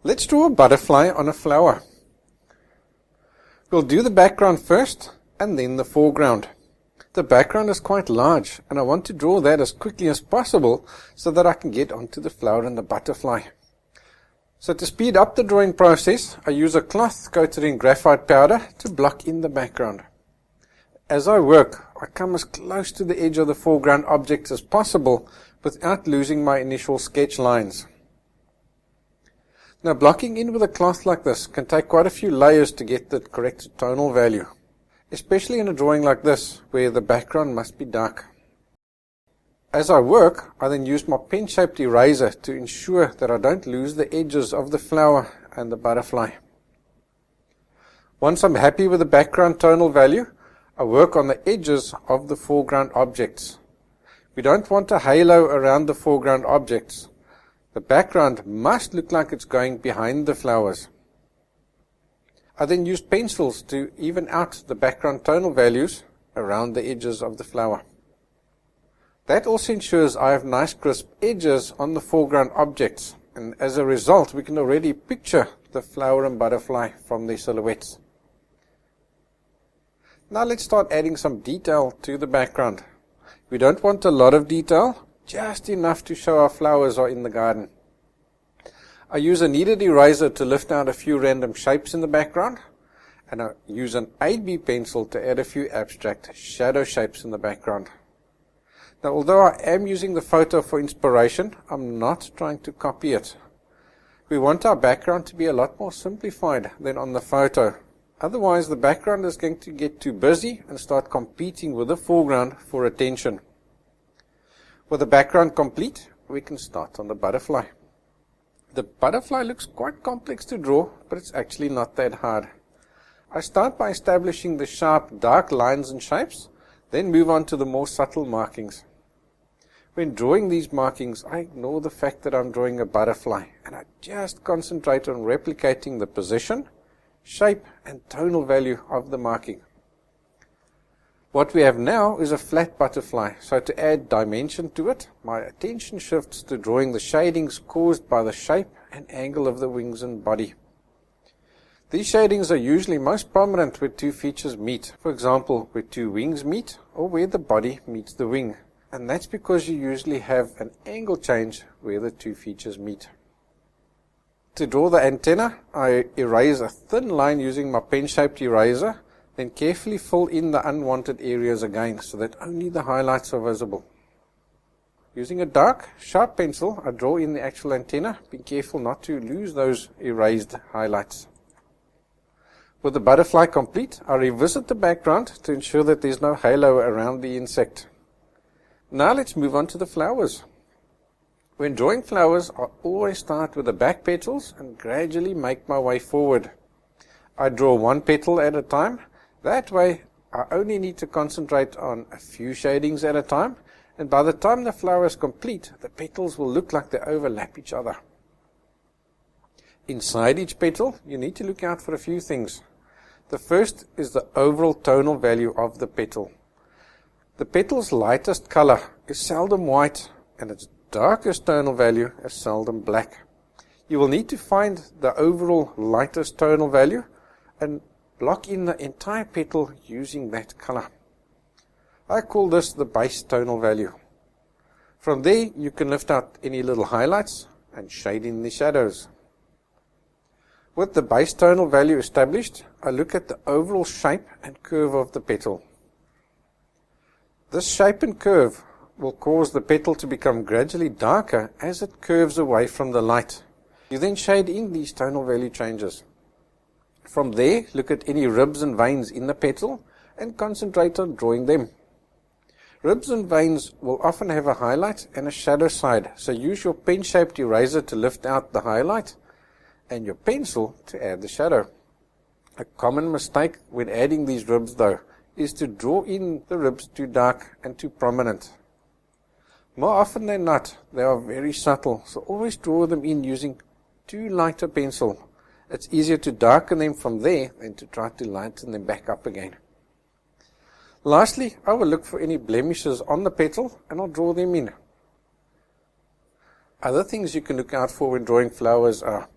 Let's draw a butterfly on a flower. We'll do the background first and then the foreground. The background is quite large and I want to draw that as quickly as possible so that I can get onto the flower and the butterfly. So to speed up the drawing process, I use a cloth coated in graphite powder to block in the background. As I work, I come as close to the edge of the foreground object as possible without losing my initial sketch lines. Now blocking in with a cloth like this can take quite a few layers to get the correct tonal value, especially in a drawing like this where the background must be dark. As I work, I then use my pen-shaped eraser to ensure that I don't lose the edges of the flower and the butterfly. Once I'm happy with the background tonal value, I work on the edges of the foreground objects. We don't want a halo around the foreground objects. The background must look like it's going behind the flowers. I then use pencils to even out the background tonal values around the edges of the flower. That also ensures I have nice crisp edges on the foreground objects, and as a result we can already picture the flower and butterfly from their silhouettes. Now let's start adding some detail to the background. We don't want a lot of detail, just enough to show our flowers are in the garden. I use a kneaded eraser to lift out a few random shapes in the background, and I use an 8B pencil to add a few abstract shadow shapes in the background. Now although I am using the photo for inspiration, I'm not trying to copy it. We want our background to be a lot more simplified than on the photo. Otherwise the background is going to get too busy and start competing with the foreground for attention. With the background complete, we can start on the butterfly. The butterfly looks quite complex to draw, but it's actually not that hard. I start by establishing the sharp, dark lines and shapes, then move on to the more subtle markings. When drawing these markings, I ignore the fact that I'm drawing a butterfly, and I just concentrate on replicating the position, shape, and tonal value of the marking. What we have now is a flat butterfly, so to add dimension to it, my attention shifts to drawing the shadings caused by the shape and angle of the wings and body. These shadings are usually most prominent where two features meet, for example, where two wings meet or where the body meets the wing, and that's because you usually have an angle change where the two features meet. To draw the antenna, I erase a thin line using my pen-shaped eraser, then carefully fill in the unwanted areas again so that only the highlights are visible. Using a dark, sharp pencil, I draw in the actual antenna, being careful not to lose those erased highlights. With the butterfly complete, I revisit the background to ensure that there's no halo around the insect. Now let's move on to the flowers. When drawing flowers, I always start with the back petals and gradually make my way forward. I draw one petal at a time. That way, I only need to concentrate on a few shadings at a time, and by the time the flower is complete, the petals will look like they overlap each other. Inside each petal, you need to look out for a few things. The first is the overall tonal value of the petal. The petal's lightest color is seldom white, and its darkest tonal value is seldom black. You will need to find the overall lightest tonal value and block in the entire petal using that color. I call this the base tonal value. From there, you can lift out any little highlights and shade in the shadows. With the base tonal value established, I look at the overall shape and curve of the petal. This shape and curve will cause the petal to become gradually darker as it curves away from the light. You then shade in these tonal value changes. From there, look at any ribs and veins in the petal and concentrate on drawing them. Ribs and veins will often have a highlight and a shadow side, so use your pen-shaped eraser to lift out the highlight and your pencil to add the shadow. A common mistake when adding these ribs, though, is to draw in the ribs too dark and too prominent. More often than not, they are very subtle, so always draw them in using too light a pencil. It's easier to darken them from there than to try to lighten them back up again. Lastly, I will look for any blemishes on the petal and I'll draw them in. Other things you can look out for when drawing flowers are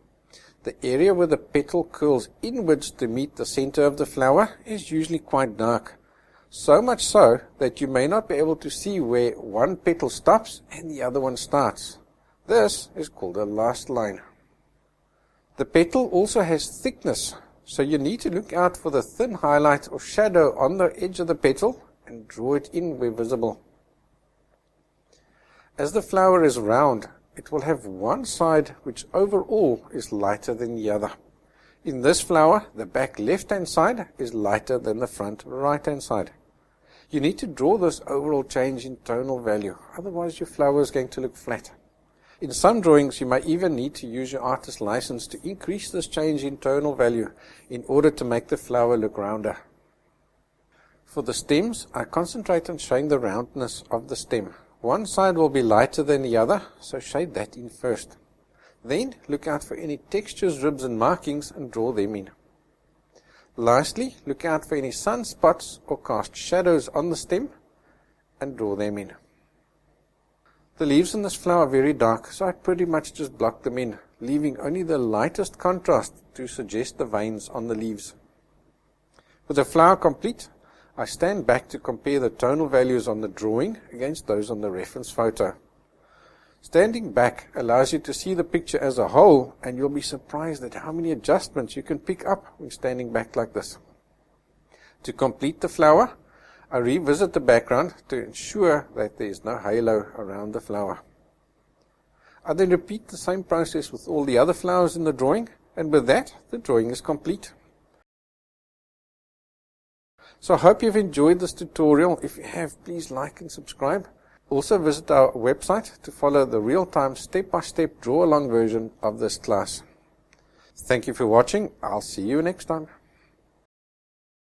The area where the petal curls inwards to meet the center of the flower is usually quite dark, so much so that you may not be able to see where one petal stops and the other one starts. This is called a last line. The petal also has thickness, so you need to look out for the thin highlight or shadow on the edge of the petal and draw it in where visible. As the flower is round, it will have one side which overall is lighter than the other. In this flower, the back left-hand side is lighter than the front right-hand side. You need to draw this overall change in tonal value, otherwise your flower is going to look flat. In some drawings, you may even need to use your artist's license to increase this change in tonal value in order to make the flower look rounder. For the stems, I concentrate on showing the roundness of the stem. One side will be lighter than the other, so shade that in first. Then look out for any textures, ribs and markings and draw them in. Lastly, look out for any sunspots or cast shadows on the stem and draw them in. The leaves in this flower are very dark, so I pretty much just block them in, leaving only the lightest contrast to suggest the veins on the leaves. With the flower complete, I stand back to compare the tonal values on the drawing against those on the reference photo. Standing back allows you to see the picture as a whole, and you'll be surprised at how many adjustments you can pick up when standing back like this. To complete the flower, I revisit the background to ensure that there is no halo around the flower. I then repeat the same process with all the other flowers in the drawing, and with that, the drawing is complete. So I hope you've enjoyed this tutorial. If you have, please like and subscribe. Also visit our website to follow the real-time step-by-step draw-along version of this class. Thank you for watching. I'll see you next time.